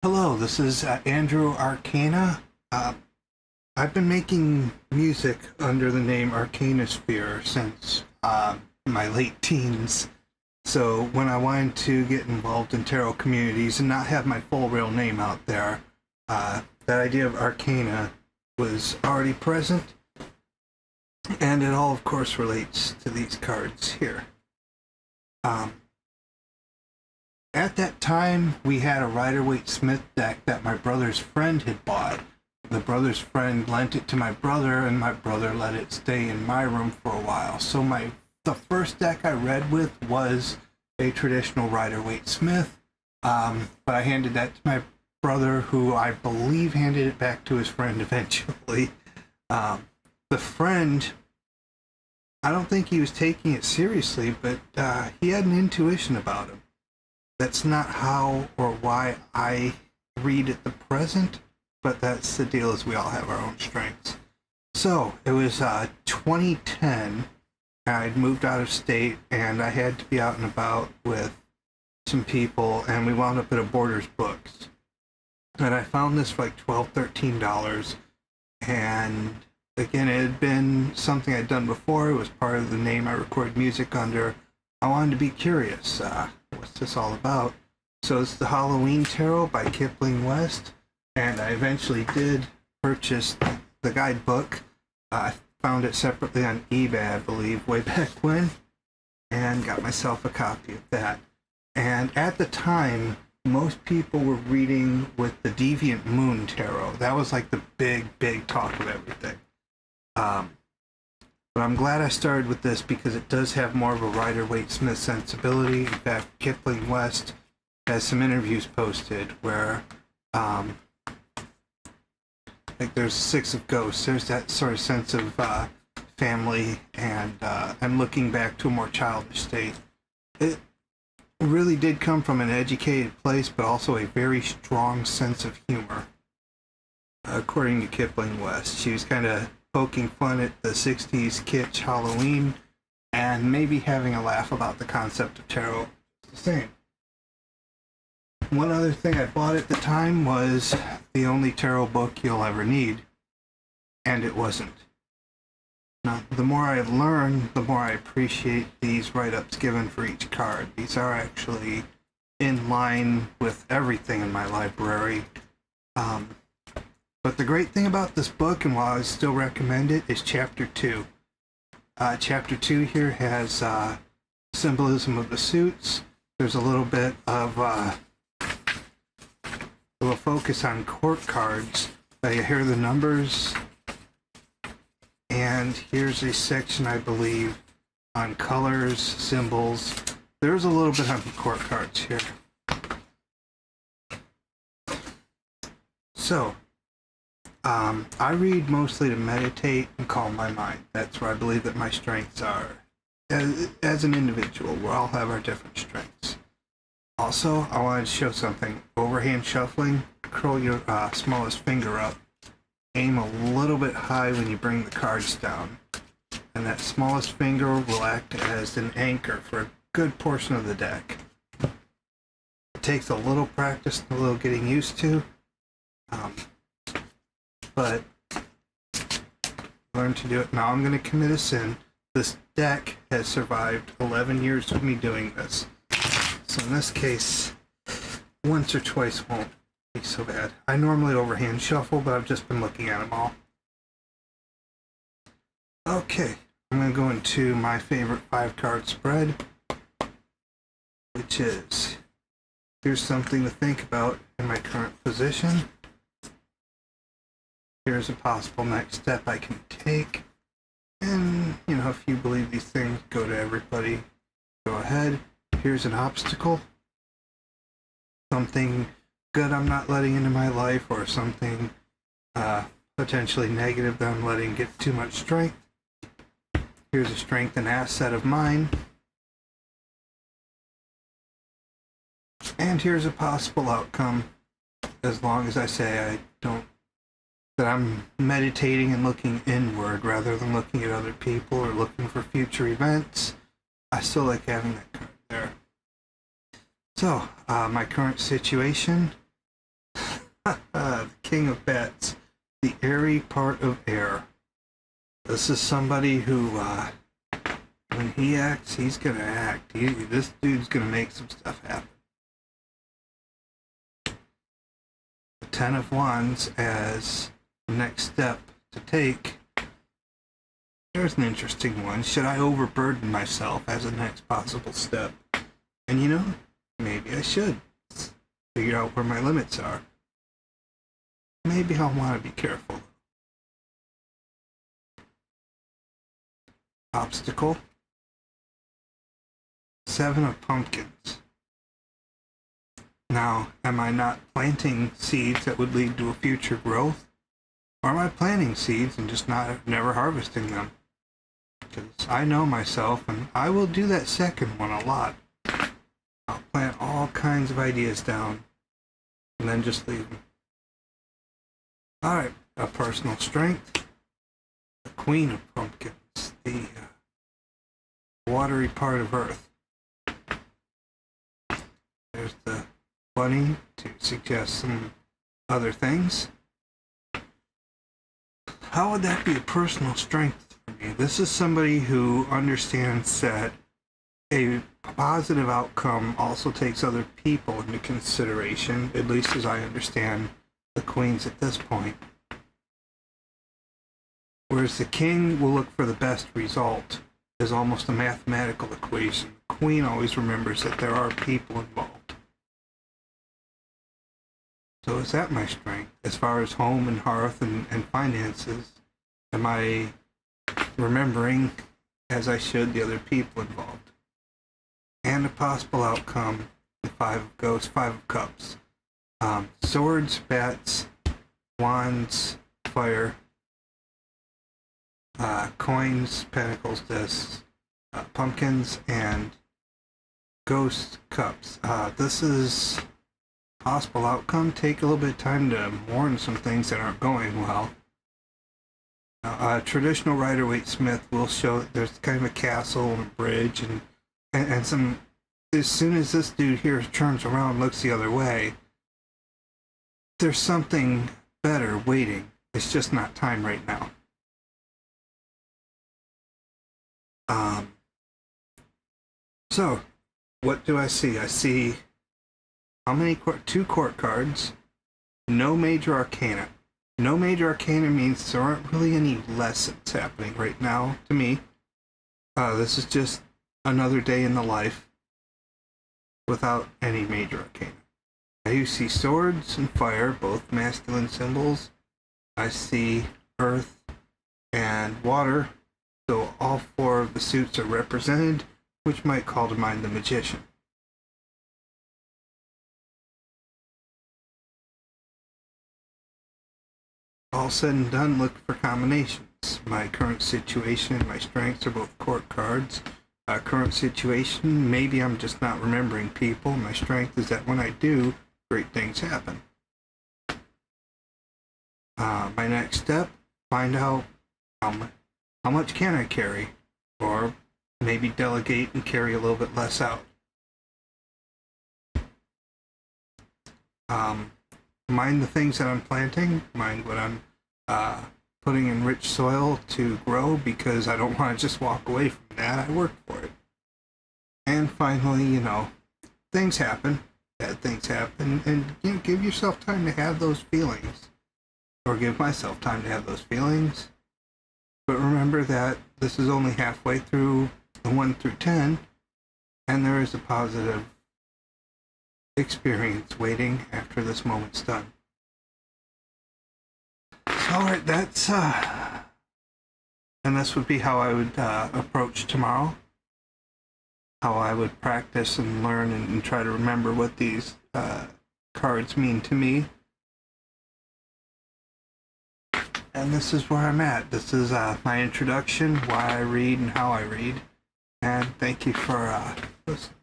Hello, this is Andrew Arcana. I've been making music under the name Arcanosphere since my late teens. So when I wanted to get involved in tarot communities and not have my full real name out there, that idea of Arcana was already present. And it all, of course, relates to these cards here. At that time, we had a Rider-Waite-Smith deck that my brother's friend had bought. The brother's friend lent it to my brother, and my brother let it stay in my room for a while. So the first deck I read with was a traditional Rider-Waite-Smith, but I handed that to my brother, who I believe handed it back to his friend eventually. The friend, I don't think he was taking it seriously, but he had an intuition about him. That's not how or why I read at the present, but that's the deal, is we all have our own strengths. So it was 2010. I'd moved out of state and I had to be out and about with some people, and we wound up at a Borders Books. And I found this for like $12, $13. And again, it had been something I'd done before. It was part of the name I recorded music under. I wanted to be curious. What's this all about? So it's the Halloween Tarot by Kipling West, and I eventually did purchase the guidebook. I found it separately on eBay, I believe, way back when, and got myself a copy of that. And at the time, most people were reading with the Deviant Moon Tarot. That was like the big talk of everything. But I'm glad I started with this because it does have more of a Rider-Waite-Smith sensibility. In fact, Kipling West has some interviews posted where, like, there's Six of Ghosts. There's that sort of sense of family and looking back to a more childish state. It really did come from an educated place, but also a very strong sense of humor. According to Kipling West, she was kind of poking fun at the 60s kitsch Halloween and maybe having a laugh about the concept of tarot. It's the same. One other thing I bought at the time was the only tarot book you'll ever need, and it wasn't. Now, the more I learn, the more I appreciate these write-ups given for each card. These are actually in line with everything in my library. But the great thing about this book, and while I still recommend it, is Chapter 2. Chapter 2 here has symbolism of the suits. There's a little bit of a focus on court cards. You hear the numbers. And here's a section, I believe, on colors, symbols. There's a little bit on court cards here. So, I read mostly to meditate and calm my mind. That's where I believe that my strengths are. As an individual, we all have our different strengths. Also, I wanted to show something. Overhand shuffling, curl your smallest finger up. Aim a little bit high when you bring the cards down. And that smallest finger will act as an anchor for a good portion of the deck. It takes a little practice and a little getting used to. But learn to do it. Now I'm going to commit a sin. This deck has survived 11 years of me doing this. So in this case, once or twice won't be so bad. I normally overhand shuffle, but I've just been looking at them all. Okay, I'm going to go into my favorite 5-card spread, which is, here's something to think about in my current position. Here's a possible next step I can take. And, you know, if you believe these things go to everybody, go ahead. Here's an obstacle. Something good I'm not letting into my life, or something potentially negative that I'm letting get too much strength. Here's a strength and asset of mine. And here's a possible outcome, as long as I say that I'm meditating and looking inward rather than looking at other people or looking for future events. I still like having that card there. So, my current situation, King of Bats, the airy part of air. This is somebody who, when he acts, he's gonna act. This dude's gonna make some stuff happen. The Ten of Wands as the next step to take. There's an interesting one. Should I overburden myself as a next possible step? And you know, maybe I should figure out where my limits are. Maybe I'll want to be careful. Obstacle. Seven of Pumpkins. Now, am I not planting seeds that would lead to a future growth? Or am I planting seeds and just never harvesting them? Because I know myself, and I will do that second one a lot. I'll plant all kinds of ideas down, and then just leave them. Alright, a personal strength. The Queen of Pumpkins, the watery part of Earth. There's the bunny to suggest some other things. How would that be a personal strength? This is somebody who understands that a positive outcome also takes other people into consideration, at least as I understand the queens at this point. Whereas the king will look for the best result as almost a mathematical equation. The queen always remembers that there are people involved. So is that my strength? As far as home and hearth and finances, am I remembering, as I should, the other people involved? And a possible outcome, the Five of Ghosts, Five of Cups. Swords, bats, wands, fire, coins, pentacles, discs, pumpkins, and ghost cups. This is possible outcome. Take a little bit of time to mourn some things that aren't going well. Traditional Rider-Waite-Smith will show that there's kind of a castle and a bridge and some. As soon as this dude here turns around and looks the other way, there's something better waiting. It's just not time right now. So, what do I see? I see how many two court cards, no major arcana. No major arcana means there aren't really any lessons happening right now to me. This is just another day in the life without any major arcana. I do see swords and fire, both masculine symbols. I see earth and water, so all four of the suits are represented, which might call to mind the magician. All said and done, look for combinations. My current situation and my strengths are both court cards. Current situation, maybe I'm just not remembering people. My strength is that when I do, great things happen. My next step, find out how much can I carry, or maybe delegate and carry a little bit less out. Mind the things that I'm planting, mind what I'm putting in rich soil to grow, because I don't want to just walk away from that. I work for it. And finally, you know, things happen, bad things happen, and you know, give yourself time to have those feelings, or give myself time to have those feelings. But remember that this is only halfway through the 1 through 10, and there is a positive experience waiting after this moment's done. So, alright, that's and this would be how I would approach tomorrow. How I would practice and learn and try to remember what these cards mean to me. And this is where I'm at. This is my introduction, why I read and how I read. And thank you for listening.